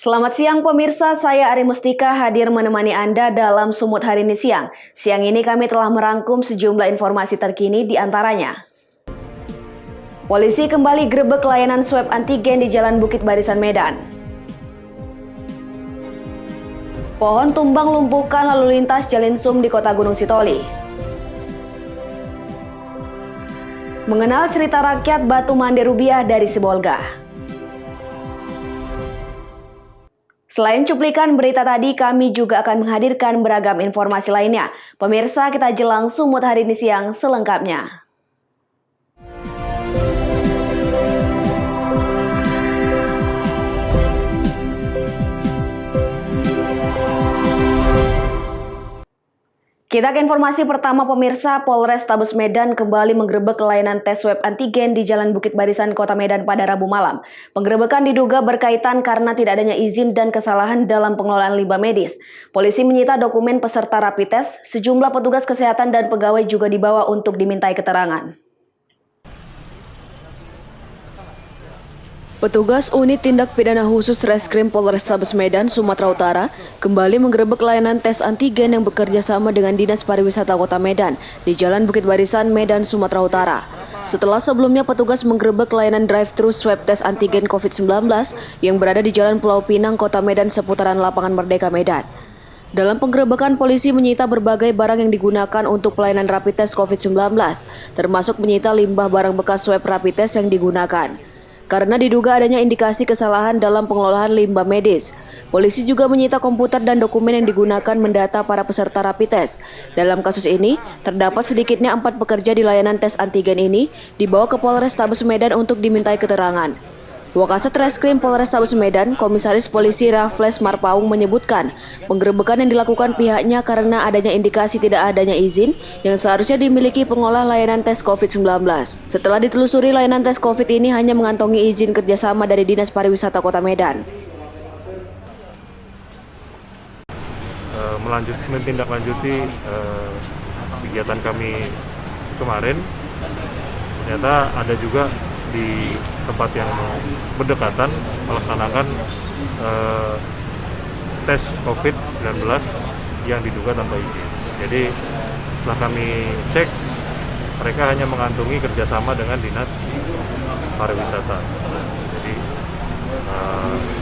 Selamat siang pemirsa, saya Ari Mustika hadir menemani Anda dalam Sumut hari ini siang. Siang ini kami telah merangkum sejumlah informasi terkini di antaranya. Polisi kembali grebek layanan swab antigen di Jalan Bukit Barisan Medan. Pohon tumbang lumpuhkan lalu lintas Jalinsum di Kota Gunung Sitoli. Mengenal cerita rakyat Batu Mande Rubiah dari Sibolga. Selain cuplikan berita tadi, kami juga akan menghadirkan beragam informasi lainnya. Pemirsa, kita jelang Sumut hari ini siang selengkapnya. Kita ke informasi pertama pemirsa, Polrestabes Medan kembali menggerebek layanan tes swab antigen di Jalan Bukit Barisan Kota Medan pada Rabu malam. Penggerebekan diduga berkaitan karena tidak adanya izin dan kesalahan dalam pengelolaan limbah medis. Polisi menyita dokumen peserta rapid test, sejumlah petugas kesehatan dan pegawai juga dibawa untuk dimintai keterangan. Petugas Unit Tindak Pidana Khusus Reskrim Polrestabes Medan, Sumatera Utara kembali menggerebek layanan tes antigen yang bekerja sama dengan Dinas Pariwisata Kota Medan di Jalan Bukit Barisan, Medan, Sumatera Utara. Setelah sebelumnya petugas menggerebek layanan drive-thru swab tes antigen COVID-19 yang berada di Jalan Pulau Pinang, Kota Medan seputaran Lapangan Merdeka Medan. Dalam penggerebekan, polisi menyita berbagai barang yang digunakan untuk pelayanan rapid test COVID-19, termasuk menyita limbah barang bekas swab rapid test yang digunakan. Karena diduga adanya indikasi kesalahan dalam pengelolaan limbah medis, polisi juga menyita komputer dan dokumen yang digunakan mendata para peserta rapid test. Dalam kasus ini, terdapat sedikitnya 4 pekerja di layanan tes antigen ini dibawa ke Polrestabes Medan untuk dimintai keterangan. Wakasat Reskrim Polrestabes Medan, Komisaris Polisi Raffles Marpaung menyebutkan, penggerebekan yang dilakukan pihaknya karena adanya indikasi tidak adanya izin yang seharusnya dimiliki pengolah layanan tes COVID-19. Setelah ditelusuri, layanan tes COVID ini hanya mengantongi izin kerjasama dari Dinas Pariwisata Kota Medan. Menindaklanjuti kegiatan kami kemarin, ternyata ada juga di tempat yang berdekatan melaksanakan tes COVID-19 yang diduga tanpa izin. Jadi setelah kami cek, mereka hanya mengantungi kerjasama dengan Dinas Pariwisata. Jadi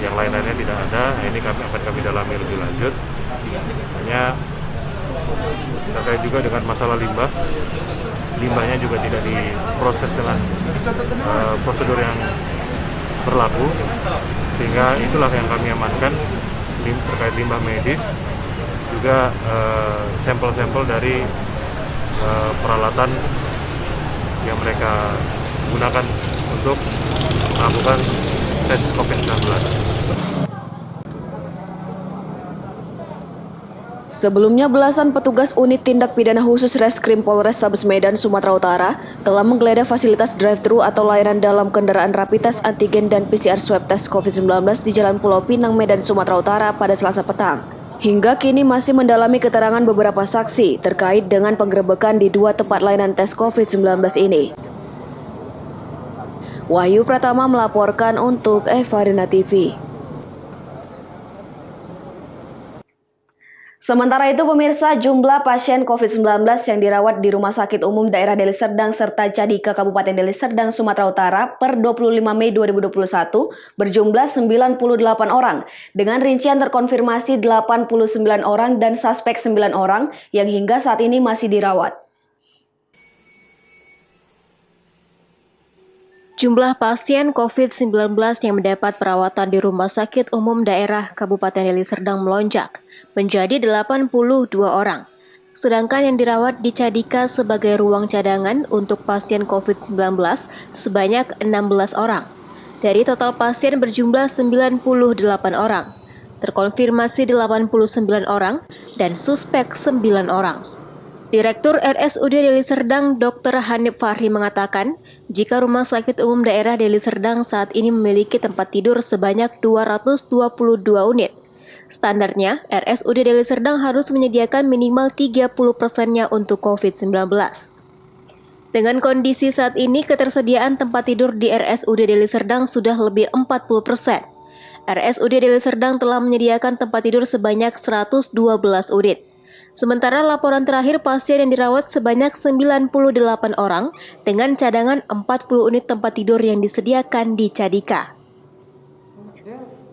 yang lain-lainnya tidak ada. Ini akan kami dalami lebih lanjut. Hanya terkait juga dengan masalah limbah. Limbahnya juga tidak diproses dengan prosedur yang berlaku, sehingga itulah yang kami amankan terkait limbah medis, juga sampel-sampel dari peralatan yang mereka gunakan untuk melakukan tes COVID-19. Sebelumnya, belasan petugas Unit Tindak Pidana Khusus Reskrim Polrestabes Medan, Sumatera Utara telah menggeledah fasilitas drive-thru atau layanan dalam kendaraan rapid test antigen dan PCR swab test COVID-19 di Jalan Pulau Pinang, Medan, Sumatera Utara pada Selasa petang. Hingga kini masih mendalami keterangan beberapa saksi terkait dengan penggerebekan di 2 tempat layanan tes COVID-19 ini. Wahyu Pratama melaporkan untuk Evarina TV. Sementara itu pemirsa, jumlah pasien COVID-19 yang dirawat di Rumah Sakit Umum Daerah Deli Serdang serta Cadika Kabupaten Deli Serdang, Sumatera Utara per 25 Mei 2021 berjumlah 98 orang dengan rincian terkonfirmasi 89 orang dan suspek 9 orang yang hingga saat ini masih dirawat. Jumlah pasien COVID-19 yang mendapat perawatan di Rumah Sakit Umum Daerah Kabupaten Deli Serdang melonjak menjadi 82 orang. Sedangkan yang dirawat di Cadika sebagai ruang cadangan untuk pasien COVID-19 sebanyak 16 orang. Dari total pasien berjumlah 98 orang, terkonfirmasi 89 orang, dan suspek 9 orang. Direktur RSUD Deli Serdang Dr. Hanif Fahri mengatakan, jika Rumah Sakit Umum Daerah Deli Serdang saat ini memiliki tempat tidur sebanyak 222 unit. Standarnya, RSUD Deli Serdang harus menyediakan minimal 30%-nya untuk COVID-19. Dengan kondisi saat ini, ketersediaan tempat tidur di RSUD Deli Serdang sudah lebih 40%. RSUD Deli Serdang telah menyediakan tempat tidur sebanyak 112 unit. Sementara laporan terakhir pasien yang dirawat sebanyak 98 orang dengan cadangan 40 unit tempat tidur yang disediakan di Cadika.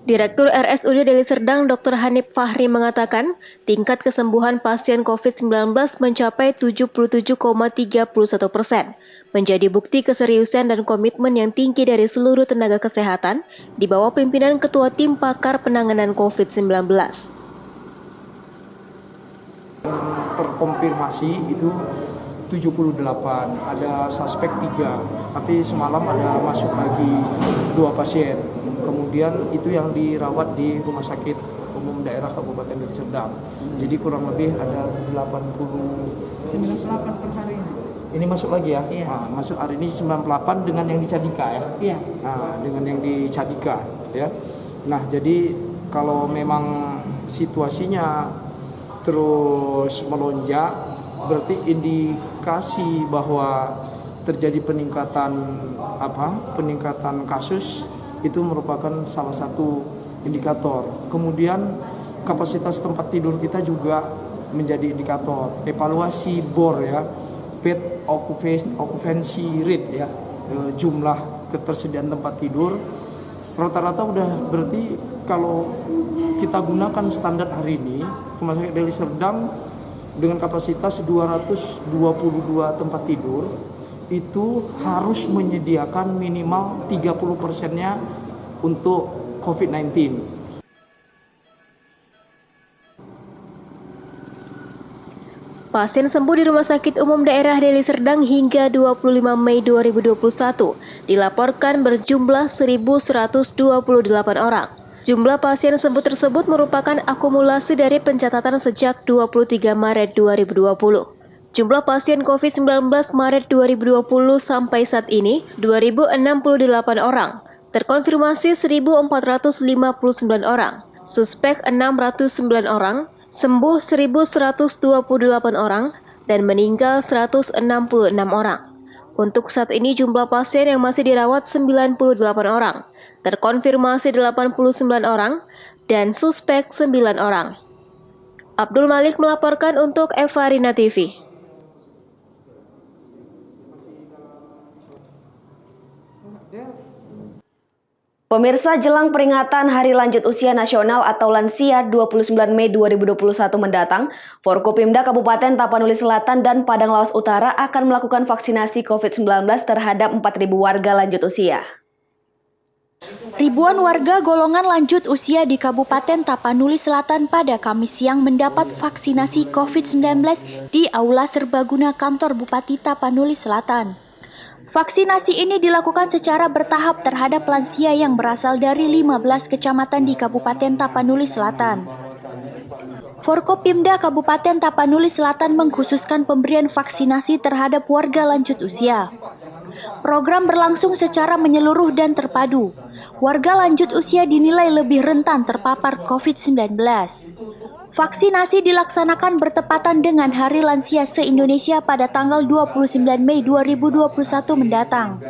Direktur RSUD Deli Serdang Dr. Hanif Fahri mengatakan, tingkat kesembuhan pasien COVID-19 mencapai 77,31%, menjadi bukti keseriusan dan komitmen yang tinggi dari seluruh tenaga kesehatan di bawah pimpinan Ketua Tim Pakar Penanganan COVID-19. Terkonfirmasi itu 78, ada suspek 3, tapi semalam ada masuk lagi 2 pasien. Kemudian itu yang dirawat di Rumah Sakit Umum Daerah Kabupaten Deli Serdang. Jadi kurang lebih ada 98 per hari. Ini masuk lagi ya? Iya. Nah, masuk hari ini 98 dengan yang di Cadika ya? Iya. Nah, dengan yang di Cadika ya. Nah, jadi kalau memang situasinya terus melonjak, berarti indikasi bahwa terjadi peningkatan kasus itu merupakan salah satu indikator. Kemudian kapasitas tempat tidur kita juga menjadi indikator. Evaluasi BOR ya, bed occupancy rate ya, jumlah ketersediaan tempat tidur rata-rata udah, berarti kalau kita gunakan standar hari ini, Rumah Sakit Deli Serdang dengan kapasitas 222 tempat tidur itu harus menyediakan minimal 30%-nya untuk COVID-19. Pasien sembuh di Rumah Sakit Umum Daerah Deli Serdang hingga 25 Mei 2021 dilaporkan berjumlah 1.128 orang. Jumlah pasien sembuh tersebut merupakan akumulasi dari pencatatan sejak 23 Maret 2020. Jumlah pasien COVID-19 Maret 2020 sampai saat ini 2.068 orang, terkonfirmasi 1.459 orang, suspek 609 orang, sembuh 1.128 orang, dan meninggal 166 orang. Untuk saat ini jumlah pasien yang masih dirawat 98 orang, terkonfirmasi 89 orang, dan suspek 9 orang. Abdul Malik melaporkan untuk Evarina TV. Pemirsa, jelang peringatan Hari Lanjut Usia Nasional atau Lansia 29 Mei 2021 mendatang, Forkopimda Kabupaten Tapanuli Selatan dan Padang Lawas Utara akan melakukan vaksinasi COVID-19 terhadap 4.000 warga lanjut usia. Ribuan warga golongan lanjut usia di Kabupaten Tapanuli Selatan pada Kamis siang mendapat vaksinasi COVID-19 di Aula Serbaguna Kantor Bupati Tapanuli Selatan. Vaksinasi ini dilakukan secara bertahap terhadap lansia yang berasal dari 15 kecamatan di Kabupaten Tapanuli Selatan. Forkopimda Kabupaten Tapanuli Selatan mengkhususkan pemberian vaksinasi terhadap warga lanjut usia. Program berlangsung secara menyeluruh dan terpadu. Warga lanjut usia dinilai lebih rentan terpapar COVID-19. Vaksinasi dilaksanakan bertepatan dengan Hari Lansia se-Indonesia pada tanggal 29 Mei 2021 mendatang.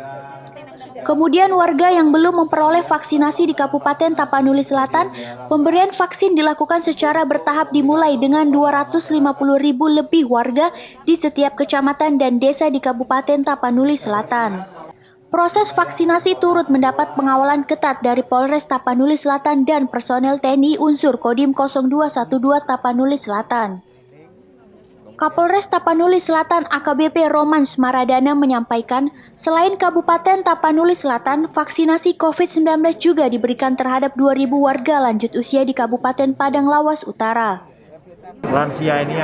Kemudian warga yang belum memperoleh vaksinasi di Kabupaten Tapanuli Selatan, pemberian vaksin dilakukan secara bertahap dimulai dengan 250.000 lebih warga di setiap kecamatan dan desa di Kabupaten Tapanuli Selatan. Proses vaksinasi turut mendapat pengawalan ketat dari Polres Tapanuli Selatan dan personel TNI unsur Kodim 0212 Tapanuli Selatan. Kapolres Tapanuli Selatan AKBP Roman Smaradana menyampaikan, selain Kabupaten Tapanuli Selatan, vaksinasi COVID-19 juga diberikan terhadap 2.000 warga lanjut usia di Kabupaten Padang Lawas Utara. Lansia ini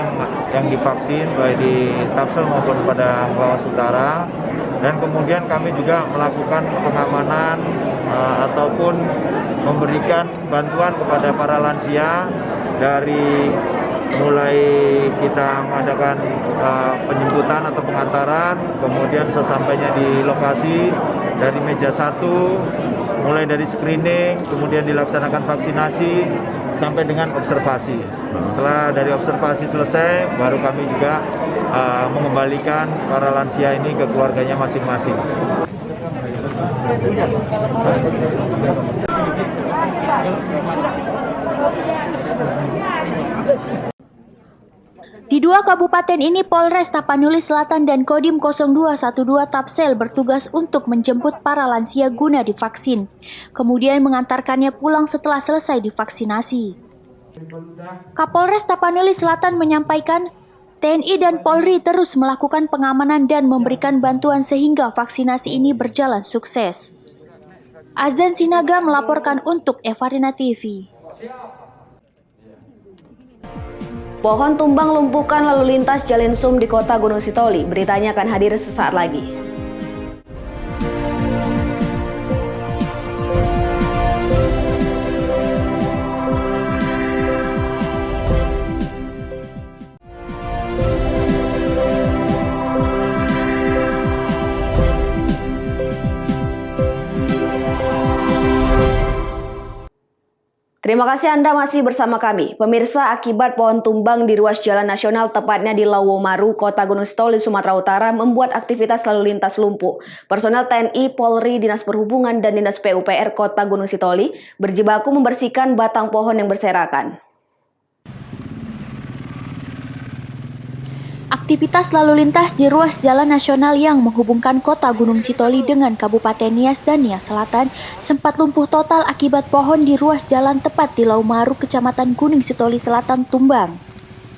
yang divaksin baik di Tapsel maupun Padang Lawas Utara. Dan kemudian kami juga melakukan pengamanan ataupun memberikan bantuan kepada para lansia dari mulai kita mengadakan penjemputan atau pengantaran, kemudian sesampainya di lokasi dari meja 1, mulai dari screening, kemudian dilaksanakan vaksinasi sampai dengan observasi. Setelah dari observasi selesai, baru kami juga mengembalikan para lansia ini ke keluarganya masing-masing. Di dua kabupaten ini Polres Tapanuli Selatan dan Kodim 0212 Tapsel bertugas untuk menjemput para lansia guna divaksin, kemudian mengantarkannya pulang setelah selesai divaksinasi. Kapolres Tapanuli Selatan menyampaikan, TNI dan Polri terus melakukan pengamanan dan memberikan bantuan sehingga vaksinasi ini berjalan sukses. Azan Sinaga melaporkan untuk Evarina TV. Pohon tumbang lumpuhkan lalu lintas Jalan Sum di Kota Gunung Sitoli. Beritanya akan hadir sesaat lagi. Terima kasih Anda masih bersama kami. Pemirsa, akibat pohon tumbang di ruas jalan nasional tepatnya di Lawomaru, Kota Gunung Sitoli, Sumatera Utara membuat aktivitas lalu lintas lumpuh. Personel TNI, Polri, Dinas Perhubungan, dan Dinas PUPR Kota Gunung Sitoli berjibaku membersihkan batang pohon yang berserakan. Aktivitas lalu lintas di ruas jalan nasional yang menghubungkan Kota Gunung Sitoli dengan Kabupaten Nias dan Nias Selatan sempat lumpuh total akibat pohon di ruas jalan tepat di Lawomaru, Kecamatan Gunung Sitoli Selatan tumbang.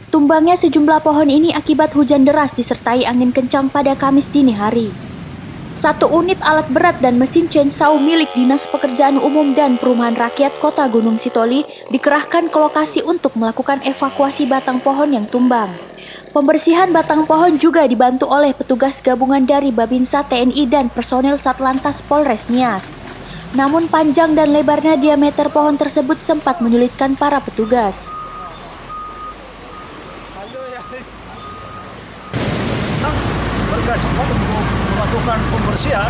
Tumbangnya sejumlah pohon ini akibat hujan deras disertai angin kencang pada Kamis dini hari. Satu unit alat berat dan mesin chainsaw milik Dinas Pekerjaan Umum dan Perumahan Rakyat Kota Gunung Sitoli dikerahkan ke lokasi untuk melakukan evakuasi batang pohon yang tumbang. Pembersihan batang pohon juga dibantu oleh petugas gabungan dari Babinsa TNI dan personel Satlantas Polres Nias. Namun panjang dan lebarnya diameter pohon tersebut sempat menyulitkan para petugas. Warga cepat untuk melakukan pembersihan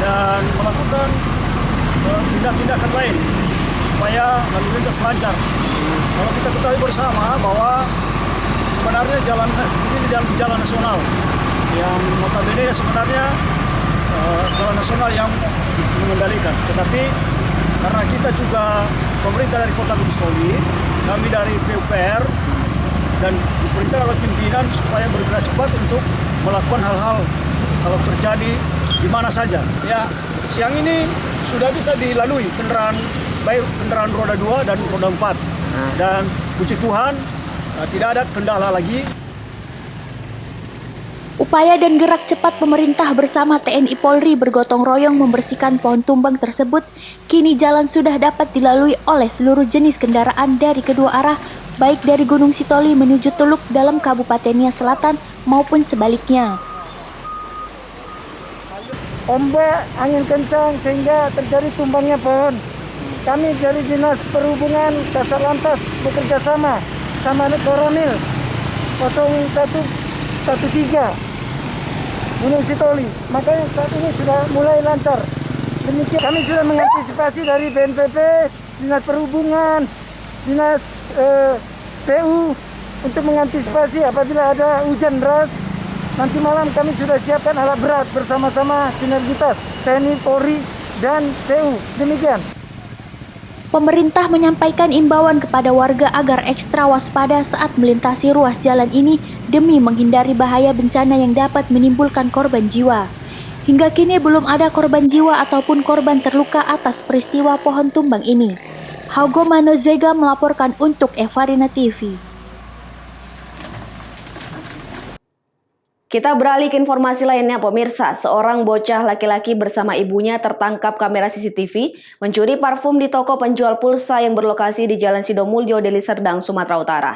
dan melakukan tindak-tindakan lain supaya lalu lintas lancar. Kalau kita ketahui bersama bahwa sebenarnya jalan ini jalan nasional yang notabene sebenarnya jalan nasional yang mengendalikan. Tetapi karena kita juga pemerintah dari Kota Gunung Sitoli, kami dari PUPR dan diperintah oleh pimpinan supaya bergerak cepat untuk melakukan hal-hal kalau terjadi di mana saja. Ya, siang ini sudah bisa dilalui kendaraan baik kendaraan roda 2 dan roda 4. Dan puji Tuhan tidak ada kendala lagi. Upaya dan gerak cepat pemerintah bersama TNI Polri bergotong royong membersihkan pohon tumbang tersebut, kini jalan sudah dapat dilalui oleh seluruh jenis kendaraan dari kedua arah, baik dari Gunung Sitoli menuju Teluk dalam Kabupaten Nias Selatan maupun sebaliknya. Ombak, angin kencang sehingga terjadi tumbangnya pohon. Kami dari Dinas Perhubungan Satlantas bekerja sama Koramil 0113 Gunung Sitoli. Makanya saat ini sudah mulai lancar. Demikian kami sudah mengantisipasi dari BNPB, Dinas Perhubungan, Dinas PU untuk mengantisipasi apabila ada hujan deras. Nanti malam kami sudah siapkan alat berat bersama-sama sinergitas TNI, Polri, dan PU. Demikian. Pemerintah menyampaikan imbauan kepada warga agar ekstra waspada saat melintasi ruas jalan ini demi menghindari bahaya bencana yang dapat menimbulkan korban jiwa. Hingga kini belum ada korban jiwa ataupun korban terluka atas peristiwa pohon tumbang ini. Haugo Manozega melaporkan untuk Evarina TV. Kita beralih ke informasi lainnya, pemirsa. Seorang bocah laki-laki bersama ibunya tertangkap kamera CCTV mencuri parfum di toko penjual pulsa yang berlokasi di Jalan Sidomulyo, Deli Serdang, Sumatera Utara.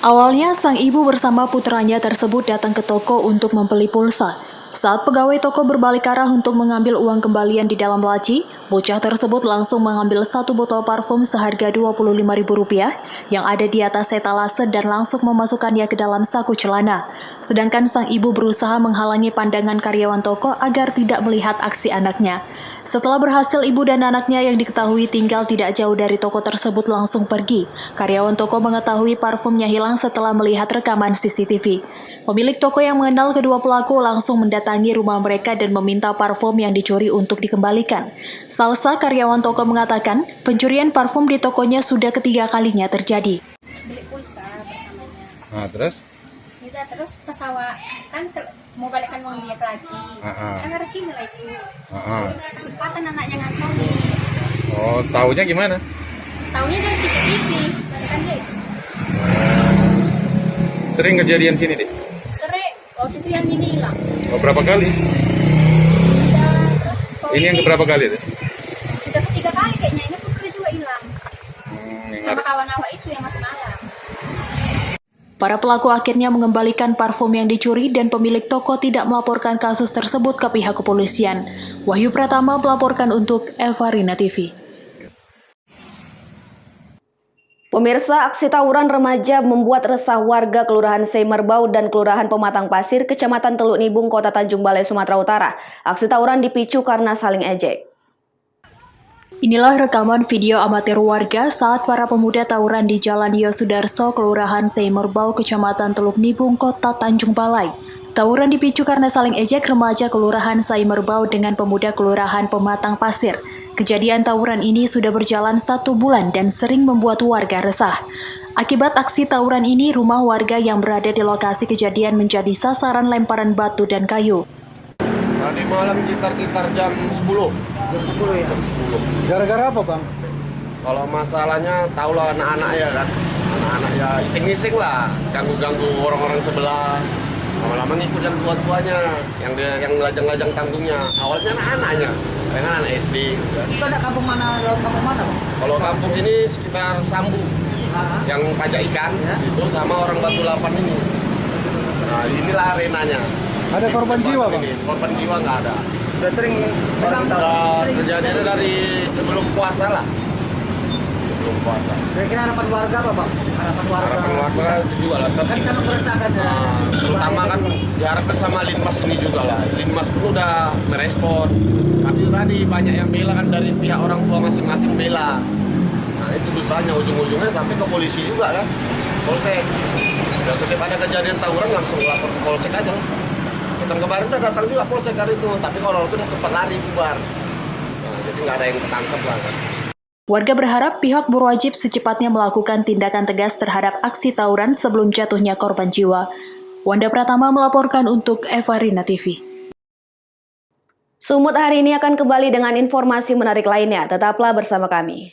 Awalnya sang ibu bersama putranya tersebut datang ke toko untuk membeli pulsa. Saat pegawai toko berbalik arah untuk mengambil uang kembalian di dalam laci, bocah tersebut langsung mengambil satu botol parfum seharga Rp25.000 yang ada di atas etalase dan langsung memasukkannya ke dalam saku celana. Sedangkan sang ibu berusaha menghalangi pandangan karyawan toko agar tidak melihat aksi anaknya. Setelah berhasil, ibu dan anaknya yang diketahui tinggal tidak jauh dari toko tersebut langsung pergi. Karyawan toko mengetahui parfumnya hilang setelah melihat rekaman CCTV. Pemilik toko yang mengenal kedua pelaku langsung mendatangi rumah mereka dan meminta parfum yang dicuri untuk dikembalikan. Salsa, karyawan toko, mengatakan pencurian parfum di tokonya sudah ketiga kalinya terjadi. Beli pulsa pertamanya. Nah, terus? Udah terus ke sawah kan mau balikkan uang dia ke Laci. Kan harus sini lah itu. Kesempatan anaknya ngantoni. Oh, taunya gimana? Taunya dari CCTV. Kan dia itu. Sering kejadian sini, Dek? Sore waktu itu yang ini hilang. Oh, berapa kali? Ini yang keberapa kali, Dek? Udah ketiga kali kayaknya. Ini putri juga hilang. Sama Ingat. kawan awak itu yang masuk malam. Para pelaku akhirnya mengembalikan parfum yang dicuri dan pemilik toko tidak melaporkan kasus tersebut ke pihak kepolisian. Wahyu Pratama melaporkan untuk Evarina TV. Pemirsa, aksi tawuran remaja membuat resah warga Kelurahan Seimerbau dan Kelurahan Pematang Pasir, Kecamatan Teluk Nibung, Kota Tanjung Balai, Sumatera Utara. Aksi tawuran dipicu karena saling ejek. Inilah rekaman video amatir warga saat para pemuda tawuran di Jalan Yosudarso, Kelurahan Seimerbau, Kecamatan Teluk Nibung, Kota Tanjung Balai. Tawuran dipicu karena saling ejek remaja Kelurahan Seimerbau dengan pemuda Kelurahan Pematang Pasir. Kejadian tawuran ini sudah berjalan 1 bulan dan sering membuat warga resah. Akibat aksi tawuran ini, rumah warga yang berada di lokasi kejadian menjadi sasaran lemparan batu dan kayu. Tadi malam sekitar jam 10. Jam 10 ya? Jam 10. Gara-gara apa, Bang? Kalau masalahnya tahulah anak-anak ya kan. Anak-anak ya iseng-iseng lah, ganggu-ganggu orang-orang sebelah. Lama-lama ngikut yang tua-tuanya, yang lajang-lajang tanggungnya. Awalnya anak-anaknya, kan anak SD. Itu ada kampung mana, kampung mana, Bang? Kalau kampung ini sekitar Sambu, yang pajak ikan, situ sama orang Batu Lapan ini. Nah inilah arenanya. Ada korban jiwa, Bang? Korban jiwa nggak ada. Sudah sering orang tahu. Kejadiannya dari sebelum puasa lah. Sebelum puasa. Kira-kira harapan warga apa, Bang? Harapan Warga itu juga lah. Kan sangat meresahkan ya. Terutama kan diharapkan sama Linmas ini juga lah. Linmas pun udah merespon. Tapi tadi banyak yang bela kan dari pihak orang tua masing-masing bela. Nah itu susahnya ujung-ujungnya sampai ke polisi juga kan. Polsek. Dan setiap ada kejadian tawuran langsung lapor ke polsek aja lah. Macam kemarin udah datang juga polsek hari itu. Tapi kalau itu udah sempat lari bubar. Nah, jadi nggak ada yang ketangkep lah kan. Warga berharap pihak berwajib secepatnya melakukan tindakan tegas terhadap aksi tawuran sebelum jatuhnya korban jiwa. Wanda Pratama melaporkan untuk Evarina TV. Sumut hari ini akan kembali dengan informasi menarik lainnya. Tetaplah bersama kami.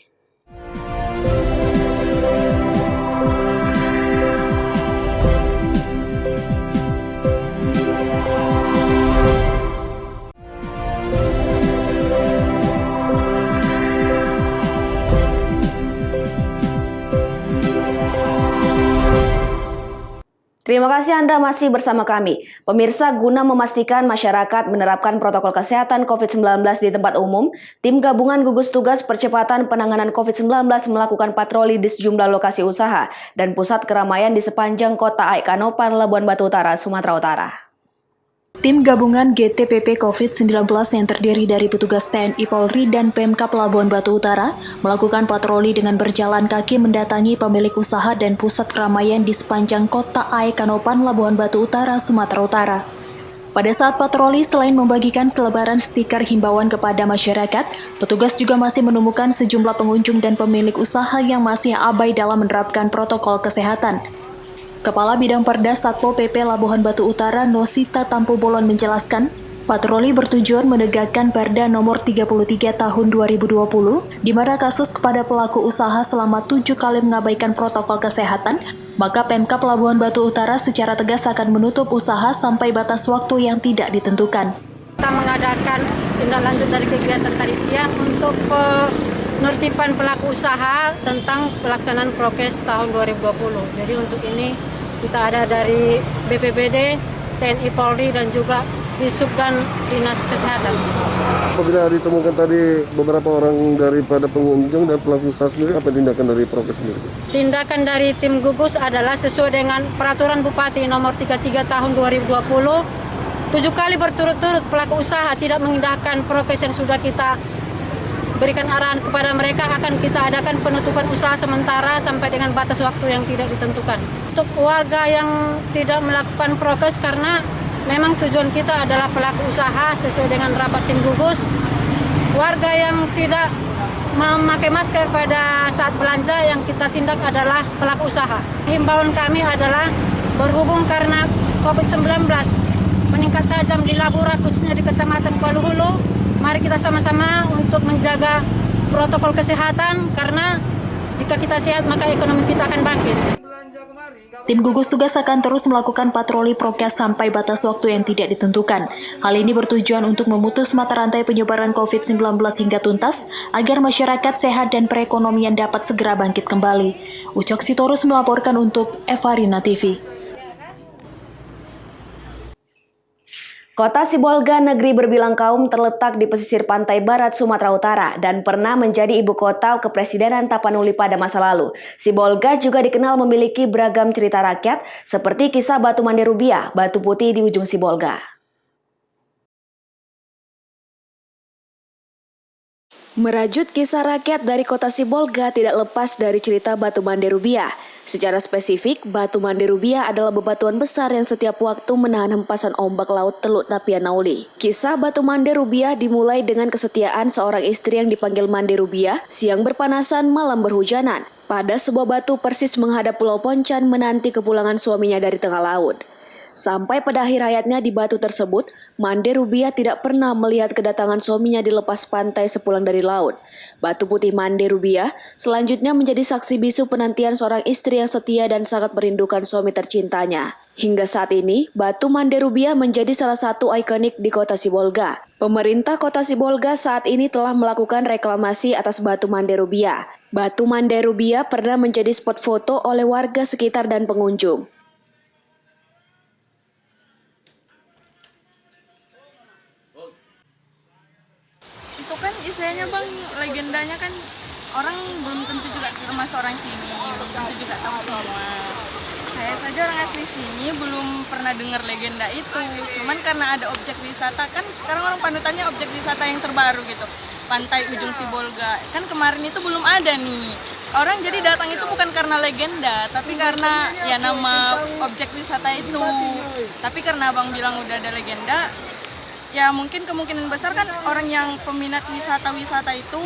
Terima kasih Anda masih bersama kami. Pemirsa, guna memastikan masyarakat menerapkan protokol kesehatan COVID-19 di tempat umum, tim gabungan gugus tugas percepatan penanganan COVID-19 melakukan patroli di sejumlah lokasi usaha dan pusat keramaian di sepanjang kota Aikanopan, Labuan Batu Utara, Sumatera Utara. Tim gabungan GTPP COVID-19 yang terdiri dari petugas TNI Polri dan Pemkab Labuan Batu Utara melakukan patroli dengan berjalan kaki mendatangi pemilik usaha dan pusat keramaian di sepanjang kota Aikanopan, Labuan Batu Utara, Sumatera Utara. Pada saat patroli, selain membagikan selebaran stiker himbauan kepada masyarakat, petugas juga masih menemukan sejumlah pengunjung dan pemilik usaha yang masih abai dalam menerapkan protokol kesehatan. Kepala Bidang Perda Satpol PP Labuhan Batu Utara, Nosita Tampu Bolon menjelaskan, patroli bertujuan menegakkan Perda nomor 33 tahun 2020, di mana kasus kepada pelaku usaha selama 7 kali mengabaikan protokol kesehatan, maka Pemkab Labuhan Batu Utara secara tegas akan menutup usaha sampai batas waktu yang tidak ditentukan. Kita mengadakan tindak lanjut dari kegiatan tadi siang untuk penertiban pelaku usaha tentang pelaksanaan prokes tahun 2020. Jadi untuk ini kita ada dari BPBD, TNI Polri dan juga Disub dan Dinas Kesehatan. Apabila ditemukan tadi beberapa orang daripada pengunjung dan pelaku usaha sendiri, apa tindakan dari prokes sendiri? Tindakan dari tim gugus adalah sesuai dengan Peraturan Bupati nomor 33 tahun 2020 7 kali berturut-turut pelaku usaha tidak mengindahkan prokes yang sudah kita berikan arahan kepada mereka, akan kita adakan penutupan usaha sementara sampai dengan batas waktu yang tidak ditentukan. Untuk warga yang tidak melakukan prokes, karena memang tujuan kita adalah pelaku usaha sesuai dengan rapat tim gugus. Warga yang tidak memakai masker pada saat belanja yang kita tindak adalah pelaku usaha. Himbauan kami adalah berhubung karena COVID-19 meningkat tajam di Labura, khususnya di Kecamatan Palu Hulu, mari kita sama-sama untuk menjaga protokol kesehatan, karena jika kita sehat maka ekonomi kita akan bangkit. Tim gugus tugas akan terus melakukan patroli prokes sampai batas waktu yang tidak ditentukan. Hal ini bertujuan untuk memutus mata rantai penyebaran COVID-19 hingga tuntas, agar masyarakat sehat dan perekonomian dapat segera bangkit kembali. Ucok Sitorus melaporkan untuk Evarina TV. Kota Sibolga, negeri berbilang kaum, terletak di pesisir pantai barat Sumatera Utara dan pernah menjadi ibu kota Kepresidenan Tapanuli pada masa lalu. Sibolga juga dikenal memiliki beragam cerita rakyat seperti kisah Batu Mande Rubiah, Batu Putih di ujung Sibolga. Merajut kisah rakyat dari kota Sibolga tidak lepas dari cerita Batu Mande Rubiah. Secara spesifik, Batu Mande Rubiah adalah bebatuan besar yang setiap waktu menahan hempasan ombak laut Teluk Tapianauli. Kisah Batu Mande Rubiah dimulai dengan kesetiaan seorang istri yang dipanggil Mande Rubiah, siang berpanasan, malam berhujanan. Pada sebuah batu persis menghadap Pulau Poncan menanti kepulangan suaminya dari tengah laut. Sampai pada akhir hayatnya di batu tersebut, Mande Rubiah tidak pernah melihat kedatangan suaminya di lepas pantai sepulang dari laut. Batu Putih Mande Rubiah selanjutnya menjadi saksi bisu penantian seorang istri yang setia dan sangat merindukan suami tercintanya. Hingga saat ini, Batu Mande Rubiah menjadi salah satu ikonik di kota Sibolga. Pemerintah kota Sibolga saat ini telah melakukan reklamasi atas Batu Mande Rubiah. Batu Mande Rubiah pernah menjadi spot foto oleh warga sekitar dan pengunjung. Itu kan istilahnya bang, legendanya kan orang belum tentu juga termasuk orang sini, belum tentu juga tahu semua. Saya saja orang asli sini belum pernah dengar legenda itu. Cuman karena ada objek wisata, kan sekarang orang panutannya objek wisata yang terbaru gitu, Pantai Ujung Sibolga. Kan kemarin itu belum ada nih. Orang jadi datang itu bukan karena legenda, tapi karena ya nama objek wisata itu. Tapi karena abang bilang udah ada legenda, ya mungkin kemungkinan besar kan orang yang peminat wisata-wisata itu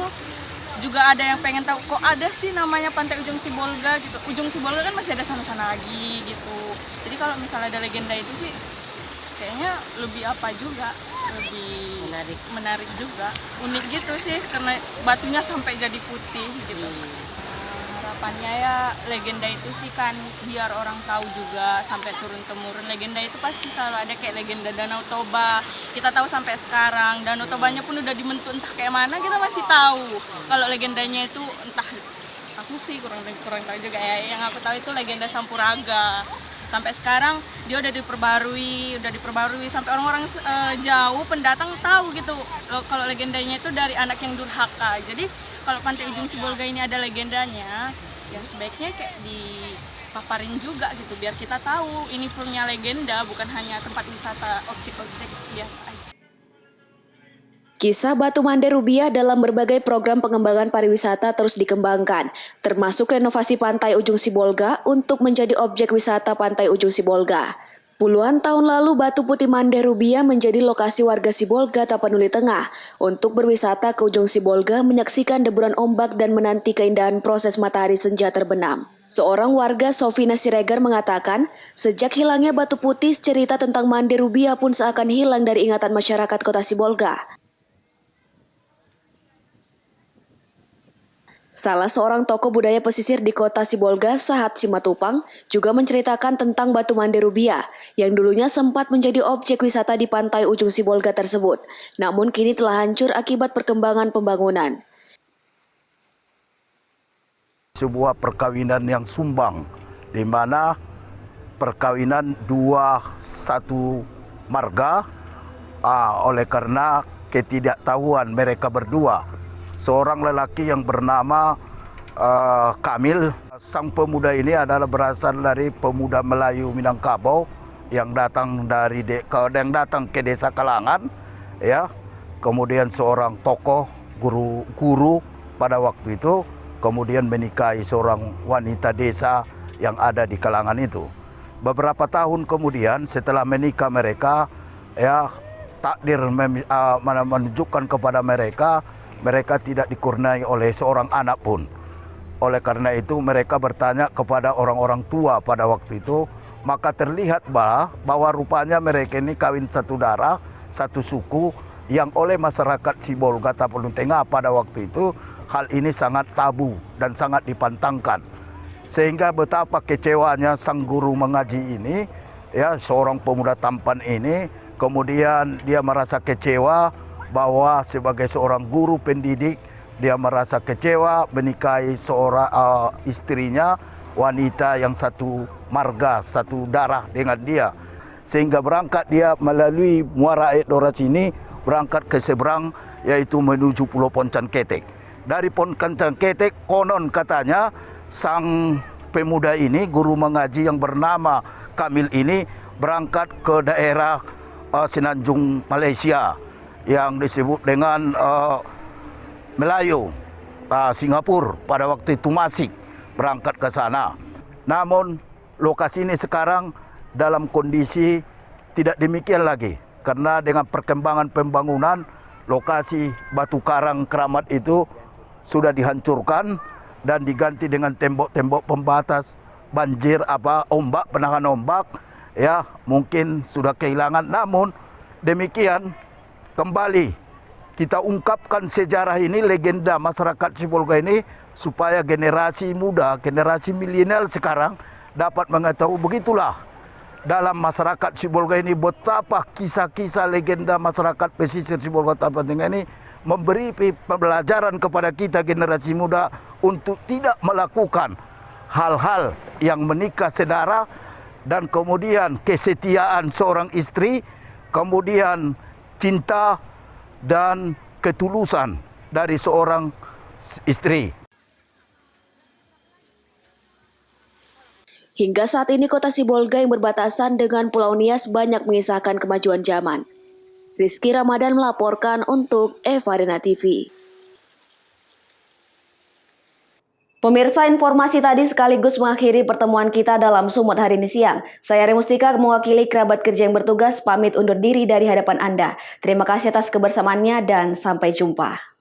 juga ada yang pengen tahu, kok ada sih namanya Pantai Ujung Sibolga gitu. Ujung Sibolga kan masih ada sana-sana lagi gitu. Jadi kalau misalnya ada legenda itu sih kayaknya lebih apa juga, lebih menarik juga, unik gitu sih, karena batunya sampai jadi putih gitu. Harapannya ya legenda itu sih kan biar orang tahu juga sampai turun-temurun. Legenda itu pasti selalu ada, kayak legenda Danau Toba. Kita tahu sampai sekarang Danau Tobanya pun udah dibentuk entah kayak mana, kita masih tahu. Kalau legendanya itu entah, aku sih kurang tahu juga ya. Yang aku tahu itu legenda Sampuraga. Sampai sekarang dia udah diperbarui sampai orang-orang jauh pendatang tahu gitu. Kalau legendanya itu dari anak yang durhaka. Jadi kalau Pantai Ujung Sibolga ini ada legendanya, yang sebaiknya kayak dipaparin juga gitu, biar kita tahu ini punya legenda, bukan hanya tempat wisata objek-objek biasa aja. Kisah Batu Mande Rubiah dalam berbagai program pengembangan pariwisata terus dikembangkan, termasuk renovasi Pantai Ujung Sibolga untuk menjadi objek wisata Pantai Ujung Sibolga. Puluhan tahun lalu Batu Putih Mande Rubiah menjadi lokasi warga Sibolga Tapanuli Tengah untuk berwisata ke Ujung Sibolga, menyaksikan deburan ombak dan menanti keindahan proses matahari senja terbenam. Seorang warga, Sofina Siregar, mengatakan sejak hilangnya Batu Putih, cerita tentang Mande Rubiah pun seakan hilang dari ingatan masyarakat kota Sibolga. Salah seorang tokoh budaya pesisir di kota Sibolga, Sahat Simatupang, juga menceritakan tentang Batu Mande Rubiah yang dulunya sempat menjadi objek wisata di Pantai Ujung Sibolga tersebut, namun kini telah hancur akibat perkembangan pembangunan. Sebuah perkawinan yang sumbang, di mana perkawinan satu marga oleh karena ketidaktahuan mereka berdua. Seorang lelaki yang bernama Kamil. Sang pemuda ini adalah berasal dari pemuda Melayu Minangkabau yang datang yang datang ke desa Kalangan, ya. Kemudian seorang tokoh guru pada waktu itu kemudian menikahi seorang wanita desa yang ada di Kalangan itu. Beberapa tahun kemudian setelah menikah mereka, ya, takdir menunjukkan kepada mereka tidak dikurniai oleh seorang anak pun. Oleh karena itu mereka bertanya kepada orang-orang tua pada waktu itu, maka terlihat bahwa rupanya mereka ini kawin satu darah, satu suku, yang oleh masyarakat Sibolga Tapanuli Tengah pada waktu itu hal ini sangat tabu dan sangat dipantangkan. Sehingga betapa kecewanya sang guru mengaji ini, ya, seorang pemuda tampan ini, kemudian dia merasa kecewa bahwa sebagai seorang guru pendidik dia merasa kecewa menikahi seorang istrinya, wanita yang satu marga, satu darah dengan dia. Sehingga berangkat dia melalui Muara Air Doras ini, berangkat ke seberang, yaitu menuju Pulau Poncan Ketek. Dari Poncan Ketek, konon katanya, sang pemuda ini, guru mengaji yang bernama Kamil ini, berangkat ke daerah Semenanjung Malaysia, yang disebut dengan Melayu, Singapura pada waktu itu masih berangkat ke sana. Namun lokasi ini sekarang dalam kondisi tidak demikian lagi, karena dengan perkembangan pembangunan lokasi batu karang keramat itu sudah dihancurkan dan diganti dengan tembok-tembok pembatas banjir, ombak, penahan ombak, ya, mungkin sudah kehilangan. Namun demikian kembali kita ungkapkan sejarah ini, legenda masyarakat Sibolga ini, supaya generasi muda, generasi milenial sekarang dapat mengetahui begitulah dalam masyarakat Sibolga ini betapa kisah-kisah legenda masyarakat pesisir Sibolga Tapanuli Tengah ini memberi pembelajaran kepada kita generasi muda untuk tidak melakukan hal-hal yang menikah sedara, dan kemudian kesetiaan seorang istri, kemudian cinta dan ketulusan dari seorang istri. Hingga saat ini kota Sibolga yang berbatasan dengan Pulau Nias banyak mengisahkan kemajuan zaman. Rizky Ramadan melaporkan untuk Eva Arena TV. Pemirsa, informasi tadi sekaligus mengakhiri pertemuan kita dalam Sumut hari ini siang. Saya Remustika mewakili kerabat kerja yang bertugas pamit undur diri dari hadapan Anda. Terima kasih atas kebersamaannya dan sampai jumpa.